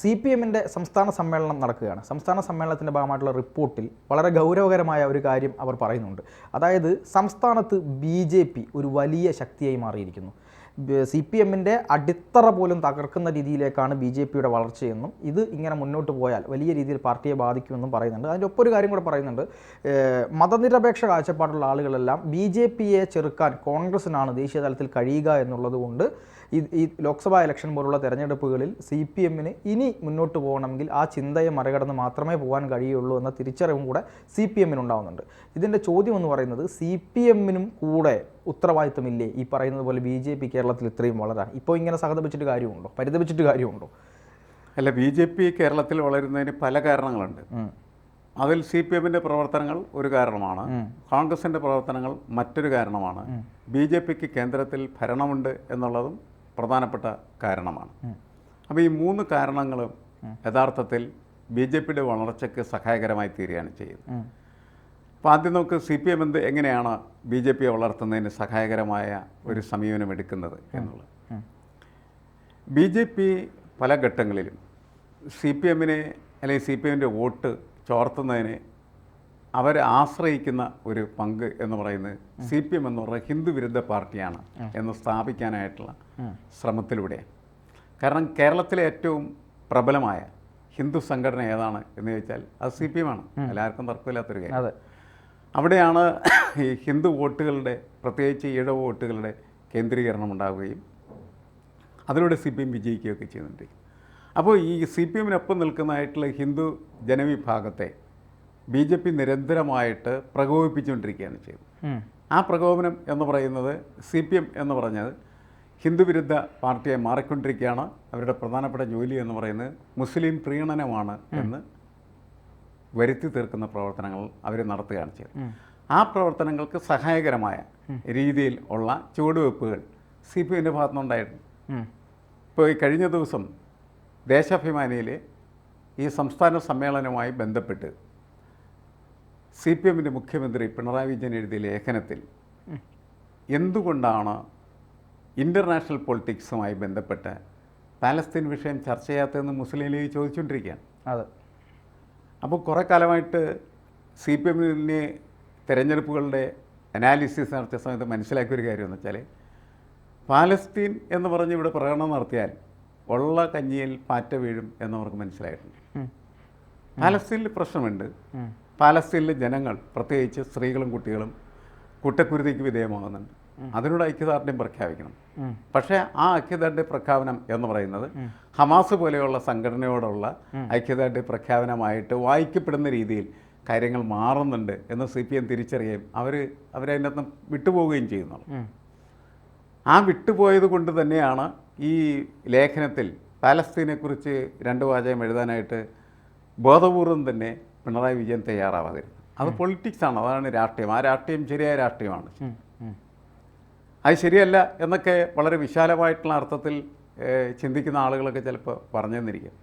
CPM-ന്റെ സംസ്ഥാന സമ്മേളനം നടക്കുകയാണ്. സംസ്ഥാന സമ്മേളനത്തിൻ്റെ ഭാഗമായിട്ടുള്ള റിപ്പോർട്ടിൽ വളരെ ഗൗരവകരമായ ഒരു കാര്യം അവർ പറയുന്നുണ്ട്. അതായത് സംസ്ഥാനത്ത് BJP ഒരു വലിയ ശക്തിയായി മാറിയിരിക്കുന്നു. CPM-ന്റെ അടിത്തറ പോലും തകർക്കുന്ന രീതിയിലേക്കാണ് BJP-യുടെ വളർച്ചയെന്നും ഇത് ഇങ്ങനെ മുന്നോട്ട് പോയാൽ വലിയ രീതിയിൽ പാർട്ടിയെ ബാധിക്കുമെന്നും പറയുന്നുണ്ട്. അതിൻ്റെ ഒപ്പം ഒരു കാര്യം കൂടെ പറയുന്നുണ്ട്. മതനിരപേക്ഷ കാഴ്ചപ്പാടുള്ള ആളുകളെല്ലാം BJP-യെ ചെറുക്കാൻ കോൺഗ്രസിനാണ് ദേശീയ തലത്തിൽ കഴിയുക എന്നുള്ളത് കൊണ്ട് ഈ ലോക്സഭാ ഇലക്ഷൻ പോലുള്ള തെരഞ്ഞെടുപ്പുകളിൽ CPM-ന് ഇനി മുന്നോട്ട് പോകണമെങ്കിൽ ആ ചിന്തയെ മറികടന്ന് മാത്രമേ പോകാൻ കഴിയുള്ളൂ എന്ന തിരിച്ചറിവും കൂടെ CPM-ന് ഉണ്ടാകുന്നുണ്ട്. ഇതിൻ്റെ ചോദ്യം എന്ന് പറയുന്നത് CPM-നും കൂടെ ഉത്തരവാദിത്തമില്ലേ ഈ പറയുന്നത് പോലെ BJP കേരളത്തിൽ ഇത്രയും വളരാൻ? ഇപ്പോൾ ഇങ്ങനെ സഹതപിച്ചിട്ട് കാര്യമുണ്ടോ? പരിതപിച്ചിട്ട് കാര്യമുണ്ടോ? അല്ല, BJP കേരളത്തിൽ വളരുന്നതിന് പല കാരണങ്ങളുണ്ട്. അതിൽ CPM-ന്റെ പ്രവർത്തനങ്ങൾ ഒരു കാരണമാണ്, കോൺഗ്രസിൻ്റെ പ്രവർത്തനങ്ങൾ മറ്റൊരു കാരണമാണ്, BJP-ക്ക് കേന്ദ്രത്തിൽ ഭരണമുണ്ട് എന്നുള്ളതും പ്രധാനപ്പെട്ട കാരണമാണ്. അപ്പോൾ ഈ മൂന്ന് കാരണങ്ങളും യഥാർത്ഥത്തിൽ BJP-യുടെ വളർച്ചയ്ക്ക് സഹായകരമായി തീരുകയാണ് ചെയ്യുന്നത്. അപ്പോൾ ആദ്യം നമുക്ക് CPM എങ്ങനെയാണ് BJP-യെ വളർത്തുന്നതിന് സഹായകരമായ ഒരു സമീപനം എടുക്കുന്നത് എന്നുള്ളത്. BJP പല ഘട്ടങ്ങളിലും CPM-നെ അല്ലെങ്കിൽ CPM-ന്റെ വോട്ട് ചോർത്തുന്നതിന് അവർ ആശ്രയിക്കുന്ന ഒരു പങ്ക് എന്ന് പറയുന്നത് CPM എന്ന് പറയുന്നത് ഹിന്ദു വിരുദ്ധ പാർട്ടിയാണ് എന്ന് സ്ഥാപിക്കാനായിട്ടുള്ള ശ്രമത്തിലൂടെ. കാരണം കേരളത്തിലെ ഏറ്റവും പ്രബലമായ ഹിന്ദു സംഘടന ഏതാണ് എന്ന് ചോദിച്ചാൽ അത് CPM ആണ്. എല്ലാവർക്കും തർക്കമില്ലാത്തൊരു കാര്യം. അവിടെയാണ് ഈ ഹിന്ദു വോട്ടുകളുടെ, പ്രത്യേകിച്ച് ഈഴവ വോട്ടുകളുടെ കേന്ദ്രീകരണം ഉണ്ടാവുകയും അതിലൂടെ CPM വിജയിക്കുകയൊക്കെ ചെയ്യുന്നുണ്ട്. അപ്പോൾ ഈ CPM-നൊപ്പം നിൽക്കുന്നതായിട്ടുള്ള ഹിന്ദു ജനവിഭാഗത്തെ BJP നിരന്തരമായിട്ട് പ്രകോപിപ്പിച്ചുകൊണ്ടിരിക്കുകയാണ് ചെയ്തത്. ആ പ്രകോപനം എന്ന് പറയുന്നത് CPM എന്ന് പറഞ്ഞത് ഹിന്ദു വിരുദ്ധ പാർട്ടിയെ മാറിക്കൊണ്ടിരിക്കുകയാണ്. അവരുടെ പ്രധാനപ്പെട്ട ജോലി എന്ന് പറയുന്നത് മുസ്ലിം പ്രീണനമാണ് എന്ന് വരുത്തി തീർക്കുന്ന പ്രവർത്തനങ്ങൾ അവർ നടത്തുകയാണ് ചെയ്തത്. ആ പ്രവർത്തനങ്ങൾക്ക് സഹായകരമായ രീതിയിൽ ഉള്ള ചുവടുവെപ്പുകൾ CPM-ൻ്റെ ഭാഗത്തുനിന്നുണ്ടായിട്ടുണ്ട്. ഇപ്പോൾ ഈ കഴിഞ്ഞ ദിവസം ദേശാഭിമാനിയിൽ ഈ സംസ്ഥാന സമ്മേളനവുമായി ബന്ധപ്പെട്ട് CPM-ൻ്റെ മുഖ്യമന്ത്രി പിണറായി വിജയൻ എഴുതിയ ലേഖനത്തിൽ എന്തുകൊണ്ടാണ് ഇൻ്റർനാഷണൽ പൊളിറ്റിക്സുമായി ബന്ധപ്പെട്ട് പാലസ്തീൻ വിഷയം ചർച്ച ചെയ്യാത്തതെന്ന് മുസ്ലിം ലീഗ് ചോദിച്ചുകൊണ്ടിരിക്കുകയാണ്. അതെ. അപ്പോൾ കുറേ കാലമായിട്ട് CPM-നെ തെരഞ്ഞെടുപ്പുകളുടെ അനാലിസിസ് നടത്തിയ സമയത്ത് മനസ്സിലാക്കിയൊരു കാര്യം എന്ന് വെച്ചാൽ, പാലസ്തീൻ എന്ന് പറഞ്ഞ് ഇവിടെ പ്രകടനം നടത്തിയാൽ ഉള്ള കഞ്ഞിയിൽ പാറ്റ വീഴും എന്നവർക്ക് മനസ്സിലായിട്ടുണ്ട്. പാലസ്തീനിൽ പ്രശ്നമുണ്ട്. പാലസ്തീനിലെ ജനങ്ങൾ, പ്രത്യേകിച്ച് സ്ത്രീകളും കുട്ടികളും കുറ്റക്കുരുതിക്ക് വിധേയമാകുന്നുണ്ട്. അതിനോട് ഐക്യദാർഢ്യം പ്രഖ്യാപിക്കണം. പക്ഷേ ആ ഐക്യദാർഢ്യ പ്രഖ്യാപനം എന്ന് പറയുന്നത് ഹമാസ് പോലെയുള്ള സംഘടനയോടുള്ള ഐക്യദാർഢ്യ പ്രഖ്യാപനമായിട്ട് വായിക്കപ്പെടുന്ന രീതിയിൽ കാര്യങ്ങൾ മാറുന്നുണ്ട് എന്ന് CPM തിരിച്ചറിയുകയും അവരതിനകത്ത് വിട്ടുപോവുകയും ചെയ്യുന്നുള്ളൂ. ആ വിട്ടുപോയത് കൊണ്ട് തന്നെയാണ് ഈ ലേഖനത്തിൽ പാലസ്തീനെക്കുറിച്ച് 2 വാചകം എഴുതാനായിട്ട് ബോധപൂർവം തന്നെ പിണറായി വിജയൻ തയ്യാറാവാതിരുന്നത്. അത് പൊളിറ്റിക്സാണ്, അതാണ് രാഷ്ട്രീയം. ആ രാഷ്ട്രീയം ശരിയായ രാഷ്ട്രീയമാണ്. അത് ശരിയല്ല എന്നൊക്കെ വളരെ വിശാലമായിട്ടുള്ള അർത്ഥത്തിൽ ചിന്തിക്കുന്ന ആളുകളൊക്കെ ചിലപ്പോൾ പറഞ്ഞെന്നിരിക്കും.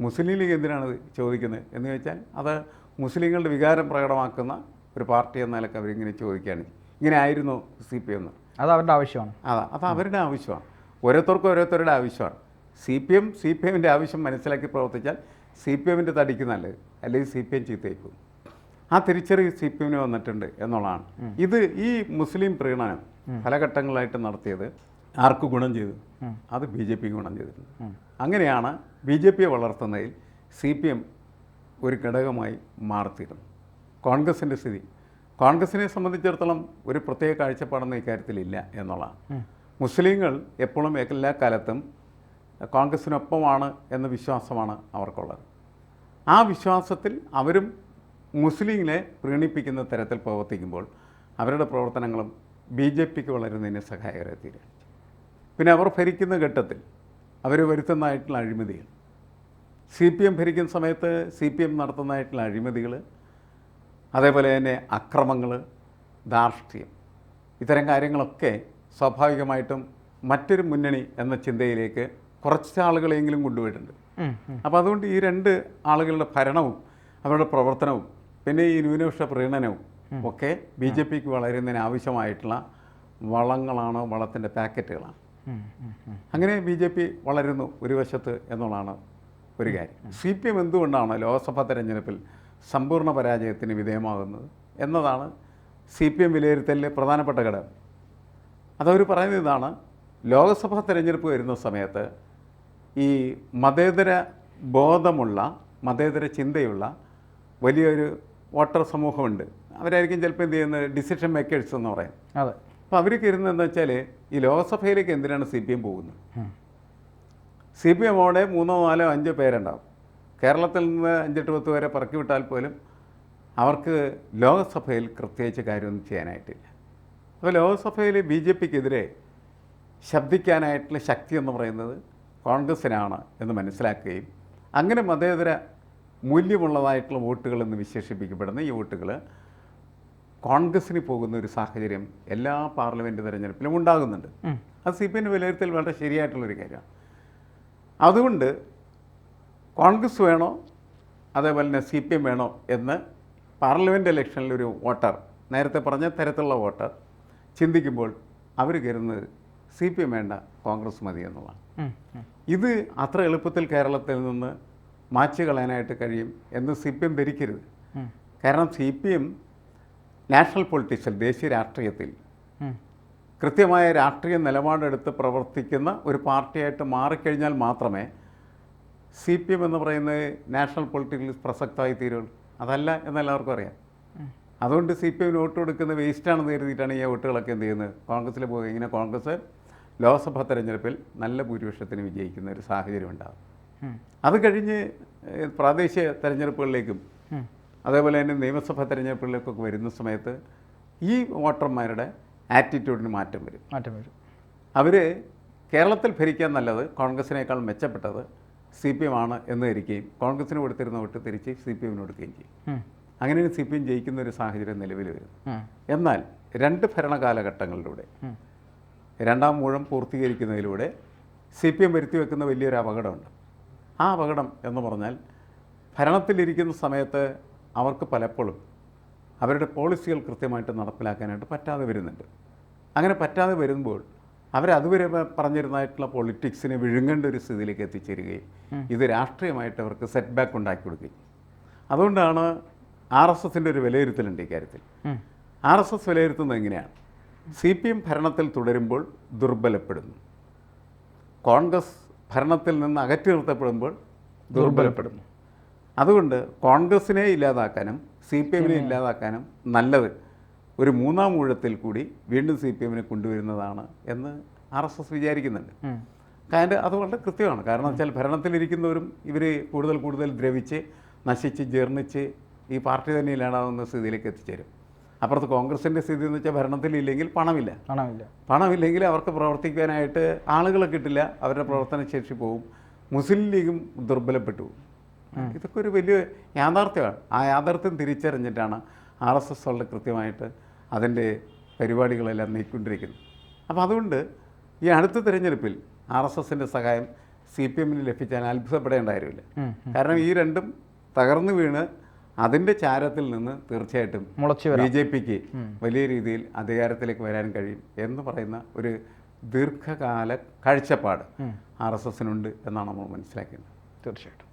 മുസ്ലിം ലീഗ് എന്തിനാണ് ചോദിക്കുന്നത് എന്ന് ചോദിച്ചാൽ, അത് മുസ്ലിങ്ങളുടെ വികാരം പ്രകടമാക്കുന്ന ഒരു പാർട്ടി എന്ന നിലക്ക് അവരിങ്ങനെ ചോദിക്കുകയാണ്. ഇങ്ങനെ ആയിരുന്നു CPM. അത് അവരുടെ ആവശ്യമാണ്. അത് അവരുടെ ആവശ്യമാണ്. ഓരോരുത്തർക്കും ഓരോരുത്തരുടെ ആവശ്യമാണ്. CPM-ൻ്റെ ആവശ്യം മനസ്സിലാക്കി പ്രവർത്തിച്ചാൽ CPM-ൻ്റെ തടിക്ക് നല്ലത്, അല്ലെങ്കിൽ CPM ചീത്തയ്ക്കും. ആ തിരിച്ചറിവ് CPM-ന് വന്നിട്ടുണ്ട് എന്നുള്ളതാണ്. ഇത് ഈ മുസ്ലിം പ്രീണനം പല ഘട്ടങ്ങളായിട്ട് നടത്തിയത് ആർക്ക് ഗുണം ചെയ്തു? അത് BJP-ക്ക് ഗുണം ചെയ്തിട്ടുണ്ട്. അങ്ങനെയാണ് BJP-യെ വളർത്തുന്നതിൽ CPM ഒരു ഘടകമായി മാറിത്തീരുന്നു. കോൺഗ്രസിൻ്റെ സ്ഥിതി, കോൺഗ്രസിനെ സംബന്ധിച്ചിടത്തോളം ഒരു പ്രത്യേക കാഴ്ചപ്പാടൊന്നും ഇക്കാര്യത്തിലില്ല എന്നുള്ളതാണ്. മുസ്ലിങ്ങൾ എപ്പോഴും എല്ലാ കാലത്തും കോൺഗ്രസിനൊപ്പമാണ് എന്ന വിശ്വാസമാണ് അവർക്കുള്ളത്. ആ വിശ്വാസത്തിൽ അവരും മുസ്ലിങ്ങളെ പ്രീണിപ്പിക്കുന്ന തരത്തിൽ പ്രവർത്തിക്കുമ്പോൾ അവരുടെ പ്രവർത്തനങ്ങളും BJP-ക്ക് വളരുന്നതിന് സഹായകരമായി തീരുകയാണ്. പിന്നെ അവർ ഭരിക്കുന്ന ഘട്ടത്തിൽ അവർ വരുത്തുന്നതായിട്ടുള്ള അഴിമതികൾ, CPM ഭരിക്കുന്ന സമയത്ത് CPM നടത്തുന്നതായിട്ടുള്ള അഴിമതികൾ, അതേപോലെ തന്നെ അക്രമങ്ങൾ, ധാർഷ്ട്യം, ഇത്തരം കാര്യങ്ങളൊക്കെ സ്വാഭാവികമായിട്ടും മറ്റൊരു മുന്നണി എന്ന ചിന്തയിലേക്ക് കുറച്ച് ആളുകളെങ്കിലും കൊണ്ടുപോയിട്ടുണ്ട്. അപ്പോൾ അതുകൊണ്ട് ഈ 2 ആളുകളുടെ ഭരണവും അവരുടെ പ്രവർത്തനവും പിന്നെ ഈ ന്യൂനപക്ഷ പ്രീണനവും ഒക്കെ BJP-ക്ക് വളരുന്നതിന് ആവശ്യമായിട്ടുള്ള വളങ്ങളാണ്, വളത്തിൻ്റെ പാക്കറ്റുകളാണ്. അങ്ങനെ BJP വളരുന്നു ഒരു വശത്ത് എന്നുള്ളതാണ് ഒരു കാര്യം. CPM എന്തുകൊണ്ടാണ് ലോക്സഭാ തെരഞ്ഞെടുപ്പിൽ സമ്പൂർണ്ണ പരാജയത്തിന് വിധേയമാകുന്നത് എന്നതാണ് CPM വിലയിരുത്തലിലെ പ്രധാനപ്പെട്ട ഘടകം. അതവർ പറയുന്നത് ഇതാണ്: ലോക്സഭാ തെരഞ്ഞെടുപ്പ് വരുന്ന സമയത്ത് ഈ മതേതര ബോധമുള്ള, മതേതര ചിന്തയുള്ള വലിയൊരു വോട്ടർ സമൂഹമുണ്ട്. അവരായിരിക്കും ചിലപ്പോൾ എന്ത് ചെയ്യുന്നത്, ഡിസിഷൻ മേക്കേഴ്സ് എന്ന് പറയും. അതെ. അപ്പോൾ അവർക്ക് ഇരുന്നതെന്ന് വെച്ചാൽ ഈ ലോക്സഭയിലേക്ക് എന്തിനാണ് CPM പോകുന്നത്? CPM അവിടെ 3, 4, 5 പേരുണ്ടാവും. കേരളത്തിൽ നിന്ന് 5, 8, 10 പേരെ പറക്കി വിട്ടാൽ പോലും അവർക്ക് ലോകസഭയിൽ പ്രത്യേകിച്ച് കാര്യമൊന്നും ചെയ്യാനായിട്ടില്ല. അപ്പോൾ ലോകസഭയിൽ BJPക്കെതിരെ ശബ്ദിക്കാനായിട്ടുള്ള ശക്തി എന്ന് പറയുന്നത് കോൺഗ്രസ്സിനാണ് എന്ന് മനസ്സിലാക്കുകയും അങ്ങനെ മതേതര മൂല്യമുള്ളതായിട്ടുള്ള വോട്ടുകൾ എന്ന് വിശേഷിപ്പിക്കപ്പെടുന്ന ഈ വോട്ടുകൾ കോൺഗ്രസ്സിന് പോകുന്ന ഒരു സാഹചര്യം എല്ലാ പാർലമെൻറ്റ് തെരഞ്ഞെടുപ്പിലും ഉണ്ടാകുന്നുണ്ട്. അത് CPM വിലയിരുത്തൽ വളരെ ശരിയായിട്ടുള്ളൊരു കാര്യമാണ്. അതുകൊണ്ട് കോൺഗ്രസ് വേണോ അതേപോലെ തന്നെ CPM വേണോ എന്ന് പാർലമെൻറ്റ് ഇലക്ഷനിലൊരു വോട്ടർ, നേരത്തെ പറഞ്ഞ തരത്തിലുള്ള വോട്ടർ ചിന്തിക്കുമ്പോൾ അവർ കരുതുന്നത് CPM വേണ്ട, കോൺഗ്രസ് മതി എന്നുള്ളതാണ്. ഇത് അത്ര എളുപ്പത്തിൽ കേരളത്തിൽ നിന്ന് മാറ്റി കളയാനായിട്ട് കഴിയും എന്ന് CPM ധരിക്കരുത്. കാരണം CPM നാഷണൽ പൊളിറ്റിക്സിൽ, ദേശീയ രാഷ്ട്രീയത്തിൽ കൃത്യമായ രാഷ്ട്രീയ നിലപാടെടുത്ത് പ്രവർത്തിക്കുന്ന ഒരു പാർട്ടിയായിട്ട് മാറിക്കഴിഞ്ഞാൽ മാത്രമേ CPM എന്ന് പറയുന്നത് നാഷണൽ പൊളിറ്റിക്സിൽ പ്രസക്തമായി തീരുള്ളൂ. അതല്ല എന്നെല്ലാവർക്കും അറിയാം. അതുകൊണ്ട് CPM വോട്ട് കൊടുക്കുന്ന വേസ്റ്റാണെന്ന് കരുതിയിട്ടാണ് ഈ വോട്ടുകളൊക്കെ എന്ത് ചെയ്യുന്നത്, കോൺഗ്രസ്സിൽ പോകുക. ഇങ്ങനെ കോൺഗ്രസ് ലോക്സഭാ തെരഞ്ഞെടുപ്പിൽ നല്ല ഭൂരിപക്ഷത്തിന് വിജയിക്കുന്ന ഒരു സാഹചര്യം ഉണ്ടാകും. അത് കഴിഞ്ഞ് പ്രാദേശിക തെരഞ്ഞെടുപ്പുകളിലേക്കും അതേപോലെ തന്നെ നിയമസഭാ തെരഞ്ഞെടുപ്പുകളിലേക്കൊക്കെ വരുന്ന സമയത്ത് ഈ വോട്ടർമാരുടെ ആറ്റിറ്റ്യൂഡിന് മാറ്റം വരും. അവർ കേരളത്തിൽ ഭരിക്കാൻ നല്ലത്, കോൺഗ്രസിനേക്കാൾ മെച്ചപ്പെട്ടത് CPM ആണ് എന്ന് ധരിക്കുകയും കോൺഗ്രസിന് കൊടുത്തിരുന്ന വോട്ട് തിരിച്ച് CPM കൊടുക്കുകയും ചെയ്യും. അങ്ങനെയാണ് CPM ജയിക്കുന്ന ഒരു സാഹചര്യം നിലവിൽ വരും. എന്നാൽ 2 ഭരണകാലഘട്ടങ്ങളിലൂടെ രണ്ടാം ഊഴം പൂർത്തീകരിക്കുന്നതിലൂടെ CPM വരുത്തി വെക്കുന്ന വലിയൊരു അപകടമുണ്ട്. ആ അപകടം എന്ന് പറഞ്ഞാൽ ഭരണത്തിലിരിക്കുന്ന സമയത്ത് അവർക്ക് പലപ്പോഴും അവരുടെ പോളിസികൾ കൃത്യമായിട്ട് നടപ്പിലാക്കാനായിട്ട് പറ്റാതെ വരുന്നുണ്ട്. അങ്ങനെ പറ്റാതെ വരുമ്പോൾ അവരതുവരെ പറഞ്ഞിരുന്നതായിട്ടുള്ള പൊളിറ്റിക്സിനെ വിഴുങ്ങേണ്ട ഒരു സ്ഥിതിയിലേക്ക് എത്തിച്ചേരുകയും ഇത് രാഷ്ട്രീയമായിട്ട് അവർക്ക് സെറ്റ് ബാക്ക് ഉണ്ടാക്കി കൊടുക്കുകയും. അതുകൊണ്ടാണ് RSSൻ്റെ ഒരു വിലയിരുത്തലുണ്ട് ഇക്കാര്യത്തിൽ. RSS വിലയിരുത്തുന്നത് എങ്ങനെയാണ്? CPM ഭരണത്തിൽ തുടരുമ്പോൾ ദുർബലപ്പെടുന്നു, കോൺഗ്രസ് ഭരണത്തിൽ നിന്ന് അകറ്റി നിർത്തപ്പെടുമ്പോൾ ദുർബലപ്പെടുന്നു. അതുകൊണ്ട് കോൺഗ്രസിനെ ഇല്ലാതാക്കാനും CPMനെ ഇല്ലാതാക്കാനും നല്ലത് ഒരു 3ാം ഊഴത്തിൽ കൂടി വീണ്ടും CPMനെ കൊണ്ടുവരുന്നതാണ് എന്ന് RSS വിചാരിക്കുന്നുണ്ട്. കാരണം അത് വളരെ കൃത്യമാണ്. കാരണം വെച്ചാൽ ഭരണത്തിലിരിക്കുന്നവരും ഇവർ കൂടുതൽ ദ്രവിച്ച് നശിച്ച് ജീർണിച്ച് ഈ പാർട്ടി തന്നെ ഇല്ലാതാവുന്ന സ്ഥിതിയിലേക്ക് എത്തിച്ചേരും. അപ്പുറത്ത് കോൺഗ്രസിൻ്റെ സ്ഥിതി എന്ന് വെച്ചാൽ ഭരണത്തിലില്ലെങ്കിൽ പണമില്ലെങ്കിൽ അവർക്ക് പ്രവർത്തിക്കാനായിട്ട് ആളുകളെ കിട്ടില്ല, അവരുടെ പ്രവർത്തനശേഷി പോവും, മുസ്ലിം ലീഗും ദുർബലപ്പെട്ടു. ഇതൊക്കെ ഒരു വലിയ യാഥാർത്ഥ്യമാണ്. ആ യാഥാർത്ഥ്യം തിരിച്ചറിഞ്ഞിട്ടാണ് RSS വളരെ കൃത്യമായിട്ട് അതിൻ്റെ പരിപാടികളെല്ലാം നീക്കൊണ്ടിരിക്കുന്നത്. അപ്പോൾ അതുകൊണ്ട് ഈ അടുത്ത തിരഞ്ഞെടുപ്പിൽ RSSൻ്റെ സഹായം CPMന് ലഭിച്ചാൽ അത്ഭുതപ്പെടേണ്ട കാര്യമില്ല. കാരണം ഈ രണ്ടും തകർന്നു വീണ് അതിൻ്റെ ചാരത്തിൽ നിന്ന് തീർച്ചയായിട്ടും BJPക്ക് വലിയ രീതിയിൽ അധികാരത്തിലേക്ക് വരാൻ കഴിയും എന്ന് പറയുന്ന ഒരു ദീർഘകാല കാഴ്ചപ്പാട് RSSനുണ്ട് എന്നാണ് നമ്മൾ മനസ്സിലാക്കേണ്ടത്. തീർച്ചയായിട്ടും.